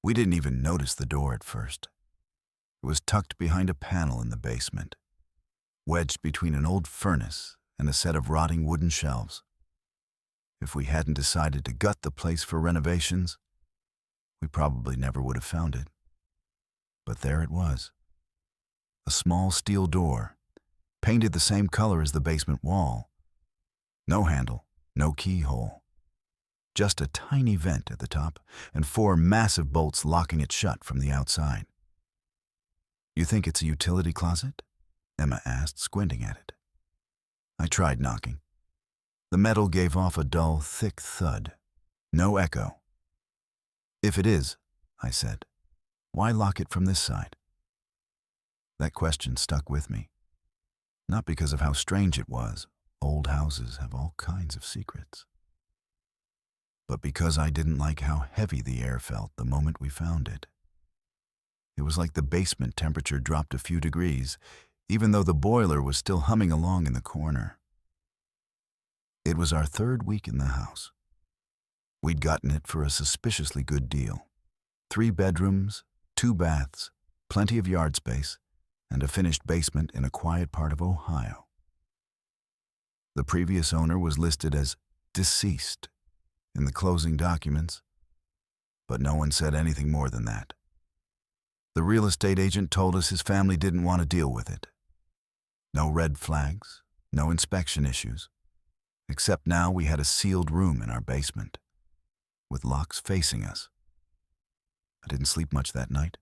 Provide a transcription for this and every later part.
We didn't even notice the door at first. It was tucked behind a panel in the basement, wedged between an old furnace and a set of rotting wooden shelves. If we hadn't decided to gut the place for renovations, we probably never would have found it. But there it was. A small steel door, painted the same color as the basement wall. No handle, no keyhole. Just a tiny vent at the top and 4 massive bolts locking it shut from the outside. "You think it's a utility closet?" Emma asked, squinting at it. I tried knocking. The metal gave off a dull, thick thud. No echo. "If it is," I said, "why lock it from this side?" That question stuck with me. Not because of how strange it was. Old houses have all kinds of secrets. But because I didn't like how heavy the air felt the moment we found it. It was like the basement temperature dropped a few degrees, even though the boiler was still humming along in the corner. It was our 3rd week in the house. We'd gotten it for a suspiciously good deal. 3 bedrooms, 2 baths, plenty of yard space, and a finished basement in a quiet part of Ohio. The previous owner was listed as deceased in the closing documents, but no one said anything more than that. The real estate agent told us his family didn't want to deal with it. No red flags, no inspection issues, except now we had a sealed room in our basement, with locks facing us. I didn't sleep much that night.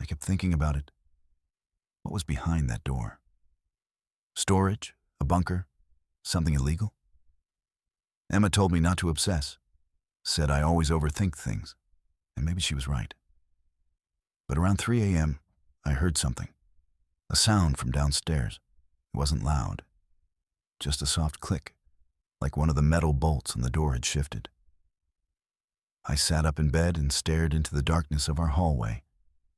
I kept thinking about it. What was behind that door? Storage? A bunker? Something illegal? Emma told me not to obsess, said I always overthink things, and maybe she was right. But around 3 a.m., I heard something, a sound from downstairs. It wasn't loud, just a soft click, like one of the metal bolts on the door had shifted. I sat up in bed and stared into the darkness of our hallway,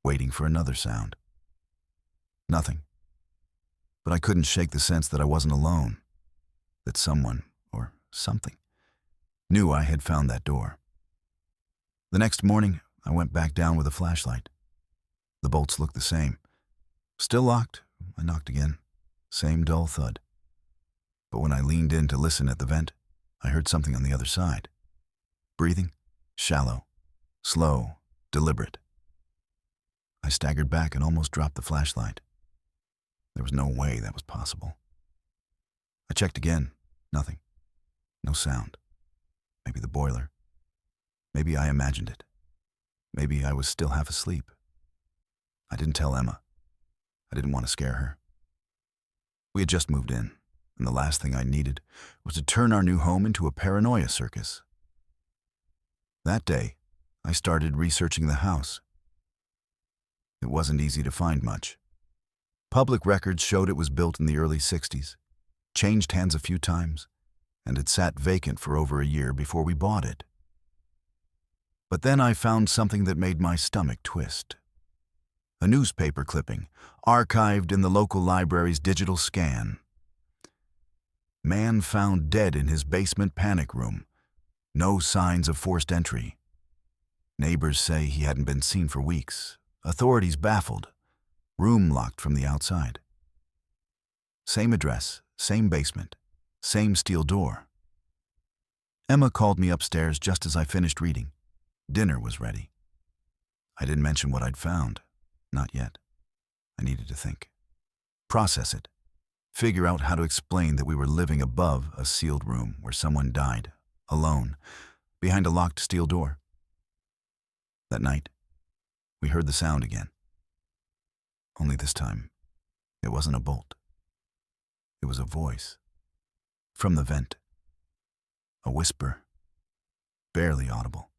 waiting for another sound. Nothing. But I couldn't shake the sense that I wasn't alone, that someone, or something, knew I had found that door. The next morning, I went back down with a flashlight. The bolts looked the same. Still locked, I knocked again. Same dull thud. But when I leaned in to listen at the vent, I heard something on the other side. Breathing, shallow, slow, deliberate. I staggered back and almost dropped the flashlight. There was no way that was possible. I checked again. Nothing. No sound. Maybe the boiler. Maybe I imagined it. Maybe I was still half asleep. I didn't tell Emma. I didn't want to scare her. We had just moved in, and the last thing I needed was to turn our new home into a paranoia circus. That day, I started researching the house. It wasn't easy to find much. Public records showed it was built in the early 60s, changed hands a few times, and had sat vacant for over a year before we bought it. But then I found something that made my stomach twist. A newspaper clipping, archived in the local library's digital scan. Man found dead in his basement panic room. No signs of forced entry. Neighbors say he hadn't been seen for weeks. Authorities baffled. Room locked from the outside. Same address, same basement, same steel door. Emma called me upstairs just as I finished reading. Dinner was ready. I didn't mention what I'd found. Not yet. I needed to think. Process it. Figure out how to explain that we were living above a sealed room where someone died, alone, behind a locked steel door. That night, we heard the sound again. Only this time, it wasn't a bolt. It was a voice. From the vent. A whisper. Barely audible.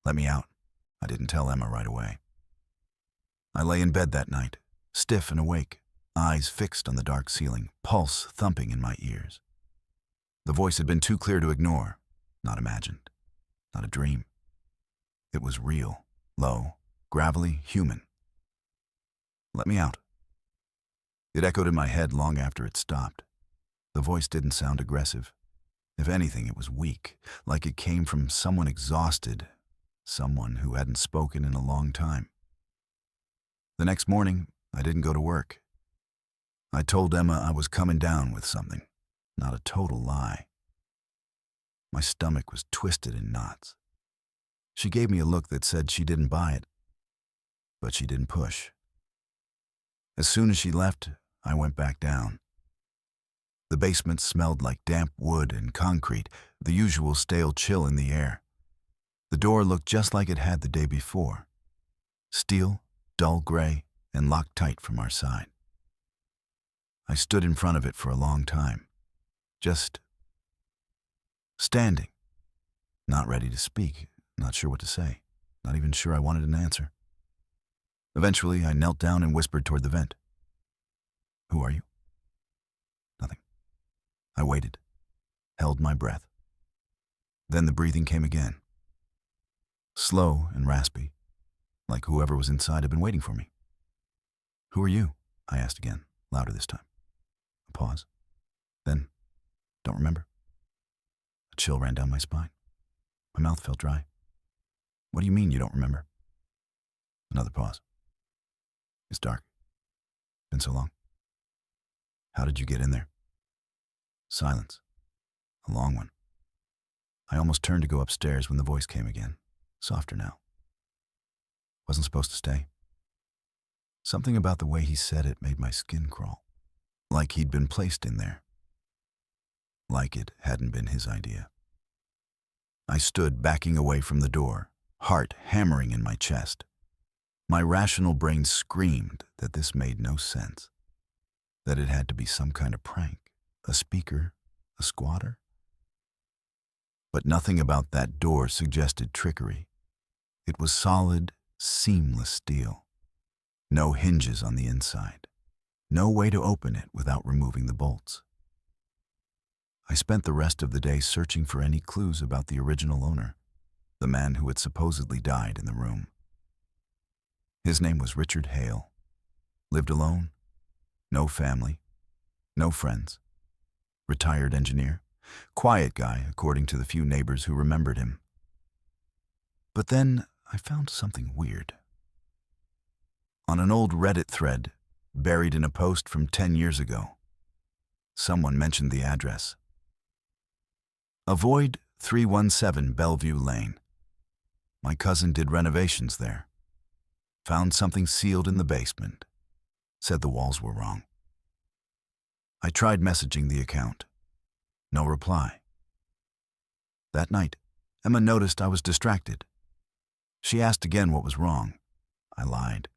"Let me out." I didn't tell Emma right away. I lay in bed that night, stiff and awake, eyes fixed on the dark ceiling, pulse thumping in my ears. The voice had been too clear to ignore, not imagined, not a dream. It was real, low, gravelly, human. "Let me out." It echoed in my head long after it stopped. The voice didn't sound aggressive. If anything, it was weak, like it came from someone exhausted, someone who hadn't spoken in a long time. The next morning, I didn't go to work. I told Emma I was coming down with something, not a total lie. My stomach was twisted in knots. She gave me a look that said she didn't buy it, but she didn't push. As soon as she left, I went back down. The basement smelled like damp wood and concrete, the usual stale chill in the air. The door looked just like it had the day before. Steel, dull gray, and locked tight from our side. I stood in front of it for a long time, just standing, not ready to speak, not sure what to say, not even sure I wanted an answer. Eventually, I knelt down and whispered toward the vent. "Who are you?" Nothing. I waited, held my breath. Then the breathing came again. Slow and raspy, like whoever was inside had been waiting for me. "Who are you?" I asked again, louder this time. A pause. Then, "Don't remember." A chill ran down my spine. My mouth felt dry. "What do you mean you don't remember?" Another pause. "It's dark. Been so long." "How did you get in there?" Silence. A long one. I almost turned to go upstairs when the voice came again, softer now. "Wasn't supposed to stay." Something about the way he said it made my skin crawl, like he'd been placed in there, like it hadn't been his idea. I stood backing away from the door, heart hammering in my chest. My rational brain screamed that this made no sense, that it had to be some kind of prank, a speaker, a squatter. But nothing about that door suggested trickery. It was solid, seamless steel. No hinges on the inside. No way to open it without removing the bolts. I spent the rest of the day searching for any clues about the original owner, the man who had supposedly died in the room. His name was Richard Hale. Lived alone, no family, no friends. Retired engineer, quiet guy according to the few neighbors who remembered him. But then I found something weird. On an old Reddit thread, buried in a post from 10 years ago, someone mentioned the address. "Avoid 317 Bellevue Lane. My cousin did renovations there. Found something sealed in the basement. Said the walls were wrong." I tried messaging the account. No reply. That night, Emma noticed I was distracted. She asked again what was wrong. I lied.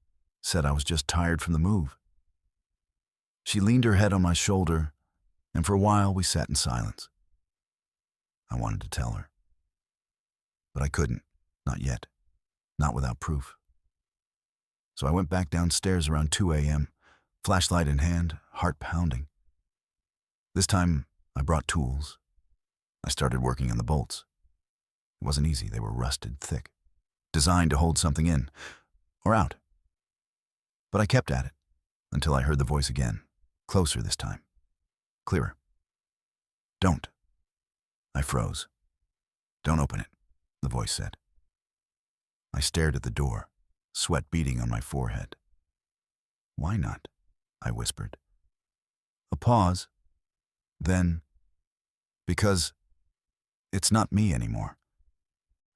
Said I was just tired from the move. She leaned her head on my shoulder, and for a while we sat in silence. I wanted to tell her. But I couldn't. Not yet. Not without proof. So I went back downstairs around 2 a.m., flashlight in hand, heart pounding. This time, I brought tools. I started working on the bolts. It wasn't easy. They were rusted thick, designed to hold something in, or out. But I kept at it, until I heard the voice again, closer this time, clearer. "Don't." I froze. "Don't open it," the voice said. I stared at the door, sweat beading on my forehead. "Why not?" I whispered. A pause. Then, "Because it's not me anymore."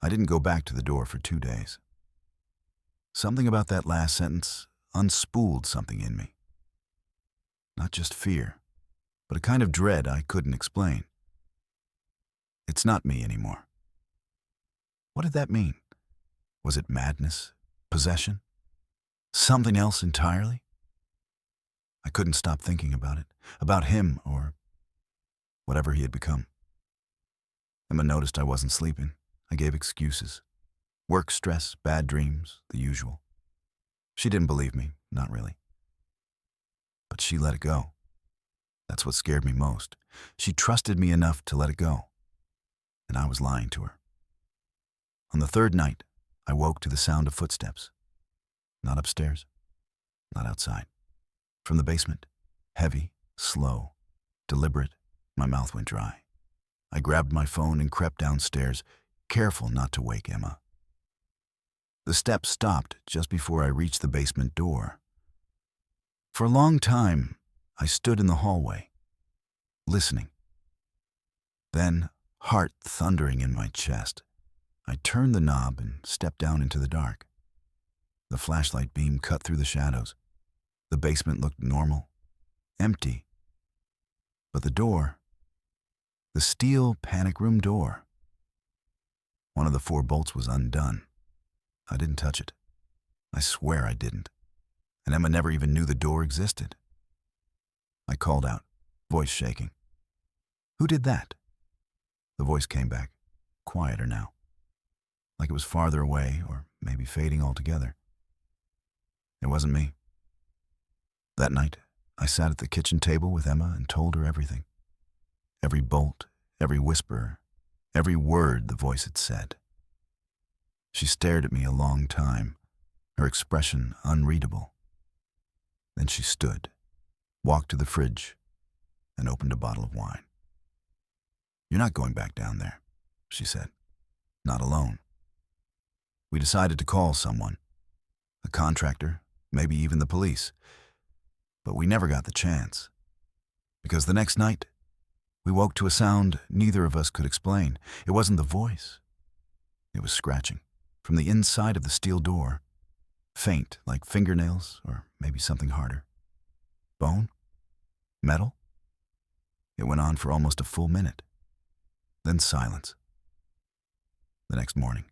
I didn't go back to the door for 2 days. Something about that last sentence unspooled something in me. Not just fear, but a kind of dread I couldn't explain. It's not me anymore. What did that mean? Was it madness? Possession? Something else entirely? I couldn't stop thinking about it, about him or whatever he had become. Emma noticed I wasn't sleeping. I gave excuses. Work stress, bad dreams, the usual. She didn't believe me, not really. But she let it go. That's what scared me most. She trusted me enough to let it go. And I was lying to her. On the third night, I woke to the sound of footsteps. Not upstairs, not outside. From the basement, heavy, slow, deliberate, my mouth went dry. I grabbed my phone and crept downstairs, careful not to wake Emma. The steps stopped just before I reached the basement door. For a long time, I stood in the hallway, listening. Then, heart thundering in my chest, I turned the knob and stepped down into the dark. The flashlight beam cut through the shadows. The basement looked normal, empty. But the door, the steel panic room door, one of the 4 bolts was undone. I didn't touch it. I swear I didn't. And Emma never even knew the door existed. I called out, voice shaking. "Who did that?" The voice came back, quieter now, like it was farther away or maybe fading altogether. It wasn't me. That night, I sat at the kitchen table with Emma and told her everything. Every bolt, every whisper, every word the voice had said. She stared at me a long time, her expression unreadable. Then she stood, walked to the fridge, and opened a bottle of wine. "You're not going back down there," she said. "Not alone." We decided to call someone, a contractor, maybe even the police. But we never got the chance. Because the next night, we woke to a sound neither of us could explain. It wasn't the voice. It was scratching from the inside of the steel door, faint like fingernails or maybe something harder. Bone? Metal? It went on for almost a full minute. Then silence. The next morning,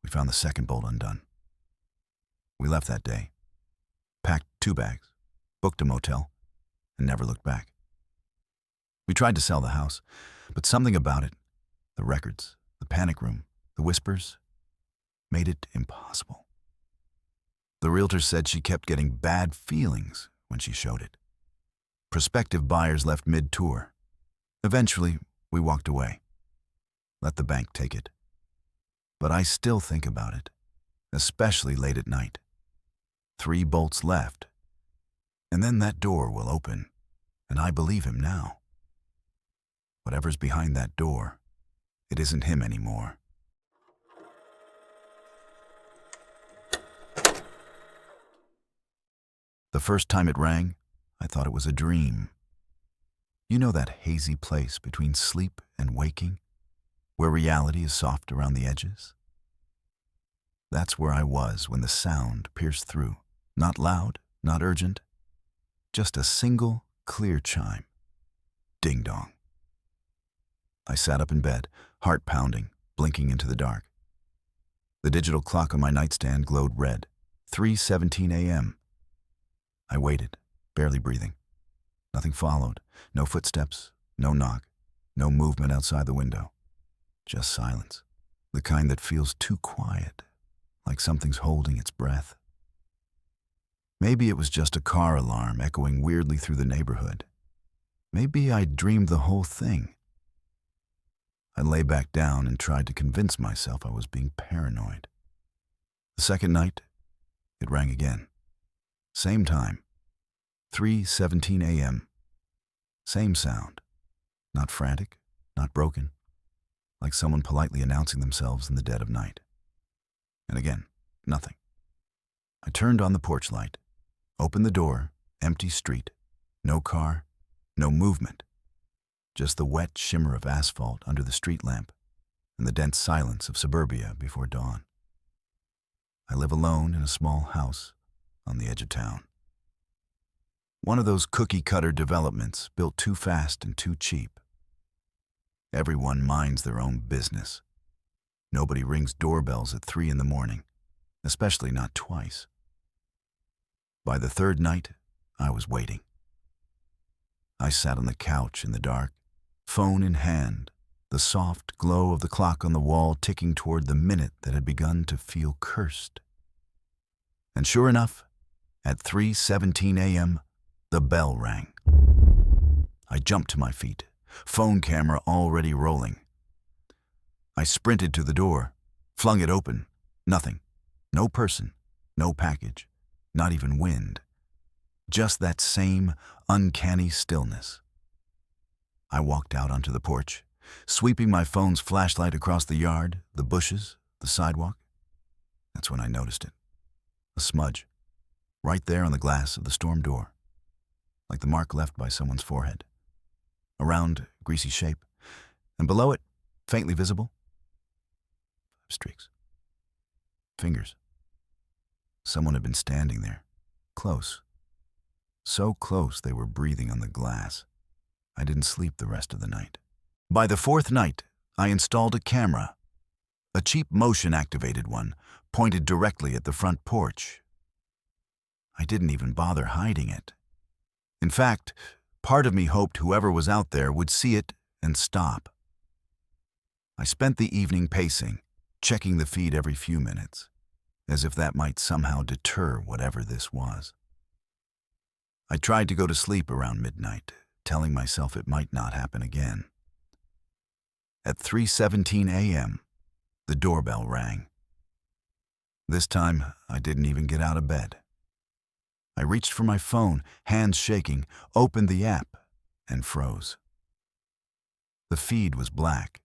we found the second bolt undone. We left that day, packed 2 bags, booked a motel, and never looked back. We tried to sell the house, but something about it, the records, the panic room, the whispers, made it impossible. The realtor said she kept getting bad feelings when she showed it. Prospective buyers left mid-tour. Eventually, we walked away. Let the bank take it. But I still think about it, especially late at night. 3 bolts left. And then that door will open, and I believe him now. Whatever's behind that door, it isn't him anymore. The first time it rang, I thought it was a dream. You know that hazy place between sleep and waking, where reality is soft around the edges? That's where I was when the sound pierced through. Not loud, not urgent, just a single, clear chime. Ding-dong. I sat up in bed, heart pounding, blinking into the dark. The digital clock on my nightstand glowed red. 3:17 a.m. I waited, barely breathing. Nothing followed. No footsteps, no knock, no movement outside the window. Just silence. The kind that feels too quiet, like something's holding its breath. Maybe it was just a car alarm echoing weirdly through the neighborhood. Maybe I'd dreamed the whole thing. I lay back down and tried to convince myself I was being paranoid. The second night, it rang again. Same time, 3:17 a.m. Same sound. Not frantic, not broken, like someone politely announcing themselves in the dead of night. And again, nothing. I turned on the porch light, opened the door, empty street, no car, no movement. Just the wet shimmer of asphalt under the street lamp and the dense silence of suburbia before dawn. I live alone in a small house on the edge of town. One of those cookie-cutter developments built too fast and too cheap. Everyone minds their own business. Nobody rings doorbells at 3 in the morning, especially not twice. By the third night, I was waiting. I sat on the couch in the dark, phone in hand, the soft glow of the clock on the wall ticking toward the minute that had begun to feel cursed. And sure enough, at 3:17 a.m., the bell rang. I jumped to my feet, phone camera already rolling. I sprinted to the door, flung it open. Nothing. No person, no package, not even wind. Just that same uncanny stillness. I walked out onto the porch, sweeping my phone's flashlight across the yard, the bushes, the sidewalk. That's when I noticed it. A smudge, right there on the glass of the storm door, like the mark left by someone's forehead. A round, greasy shape, and below it, faintly visible, streaks. Fingers. Someone had been standing there, close. So close they were breathing on the glass. I didn't sleep the rest of the night. By the fourth night, I installed a camera, a cheap motion-activated one, pointed directly at the front porch. I didn't even bother hiding it. In fact, part of me hoped whoever was out there would see it and stop. I spent the evening pacing, checking the feed every few minutes, as if that might somehow deter whatever this was. I tried to go to sleep around midnight, telling myself it might not happen again. At 3:17 a.m., the doorbell rang. This time, I didn't even get out of bed. I reached for my phone, hands shaking, opened the app, and froze. The feed was black.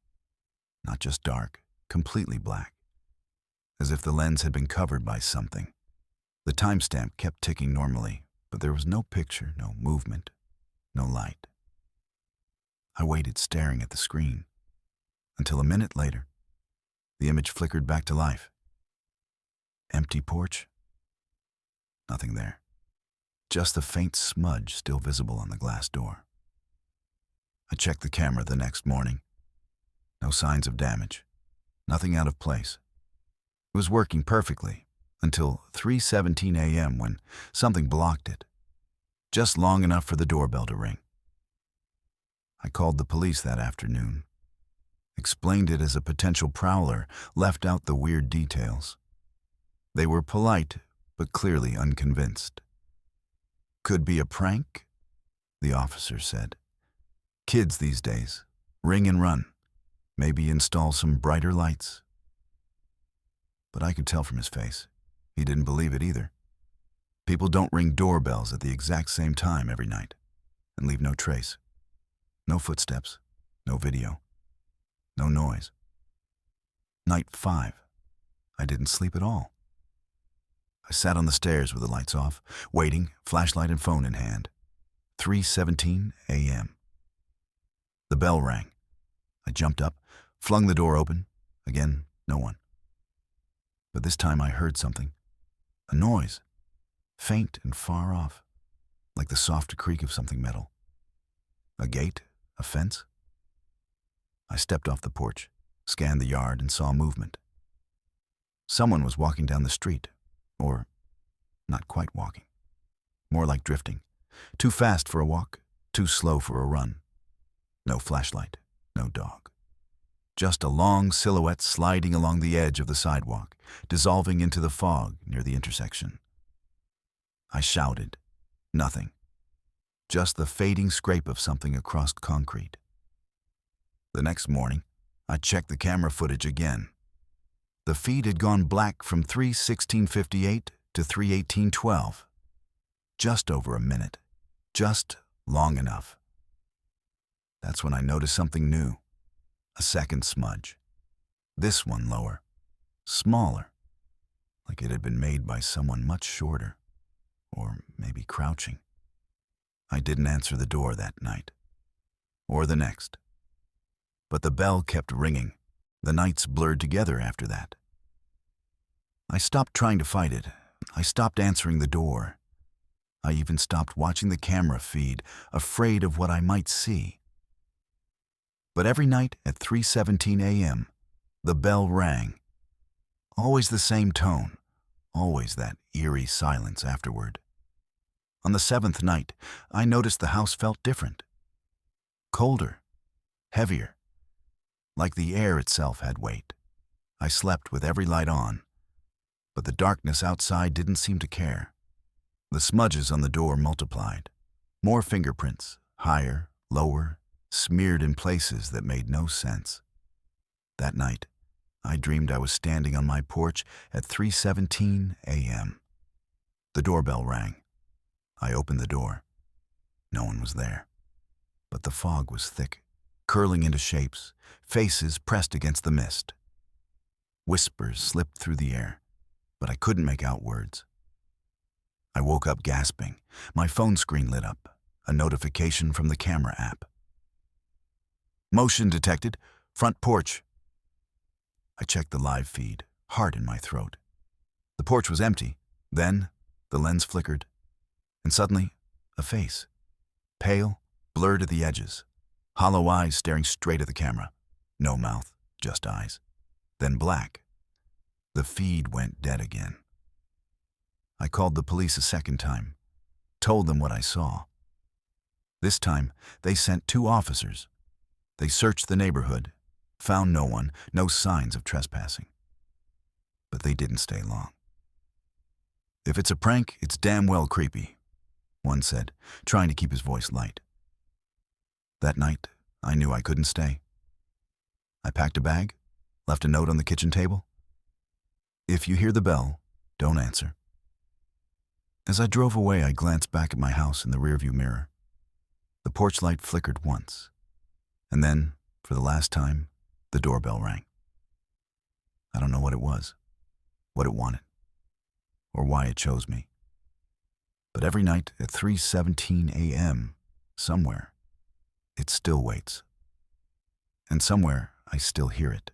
Not just dark, completely black. As if the lens had been covered by something. The timestamp kept ticking normally, but there was no picture, no movement, no light. I waited staring at the screen, until a minute later, the image flickered back to life. Empty porch. Nothing there. Just the faint smudge still visible on the glass door. I checked the camera the next morning. No signs of damage. Nothing out of place. It was working perfectly until 3:17 a.m. when something blocked it. Just long enough for the doorbell to ring. I called the police that afternoon. Explained it as a potential prowler, left out the weird details. They were polite, but clearly unconvinced. Could be a prank, the officer said. Kids these days, ring and run. Maybe install some brighter lights. But I could tell from his face, he didn't believe it either. People don't ring doorbells at the exact same time every night and leave no trace. No footsteps, no video, no noise. Night 5, I didn't sleep at all. I sat on the stairs with the lights off, waiting, flashlight and phone in hand. 3:17 a.m. The bell rang. I jumped up, flung the door open. Again, no one. But this time I heard something. A noise, faint and far off, like the soft creak of something metal. A gate, a fence. I stepped off the porch, scanned the yard, and saw movement. Someone was walking down the street, or not quite walking, more like drifting. Too fast for a walk, too slow for a run. No flashlight, no dog. Just a long silhouette sliding along the edge of the sidewalk, dissolving into the fog near the intersection. I shouted. Nothing. Just the fading scrape of something across concrete. The next morning, I checked the camera footage again. The feed had gone black from 3:16:58 to 3:18:12. Just over a minute. Just long enough. That's when I noticed something new. A second smudge. This one lower. Smaller. Like it had been made by someone much shorter. Or maybe crouching. I didn't answer the door that night. Or the next. But the bell kept ringing. The nights blurred together after that. I stopped trying to fight it. I stopped answering the door. I even stopped watching the camera feed, afraid of what I might see. But every night at 3:17 a.m., the bell rang. Always the same tone, always that eerie silence afterward. On the 7th night, I noticed the house felt different. Colder, heavier, like the air itself had weight. I slept with every light on, but the darkness outside didn't seem to care. The smudges on the door multiplied. More fingerprints, higher, lower, smeared in places that made no sense. That night, I dreamed I was standing on my porch at 3:17 a.m. The doorbell rang. I opened the door. No one was there. But the fog was thick, curling into shapes, faces pressed against the mist. Whispers slipped through the air. but I couldn't make out words. I woke up gasping. My phone screen lit up, a notification from the camera app. Motion detected, front porch. I checked the live feed, heart in my throat. The porch was empty. Then, the lens flickered, and suddenly, a face. Pale, blurred at the edges, hollow eyes staring straight at the camera. No mouth, just eyes. Then black. The feed went dead again. I called the police a second time, told them what I saw. This time, they sent 2 officers. They searched the neighborhood, found no one, no signs of trespassing. But they didn't stay long. "If it's a prank, it's damn well creepy," one said, trying to keep his voice light. That night, I knew I couldn't stay. I packed a bag, left a note on the kitchen table. "If you hear the bell, don't answer." As I drove away, I glanced back at my house in the rearview mirror. The porch light flickered once, and then, for the last time, the doorbell rang. I don't know what it was, what it wanted, or why it chose me. But every night at 3:17 a.m., somewhere, it still waits. And somewhere, I still hear it.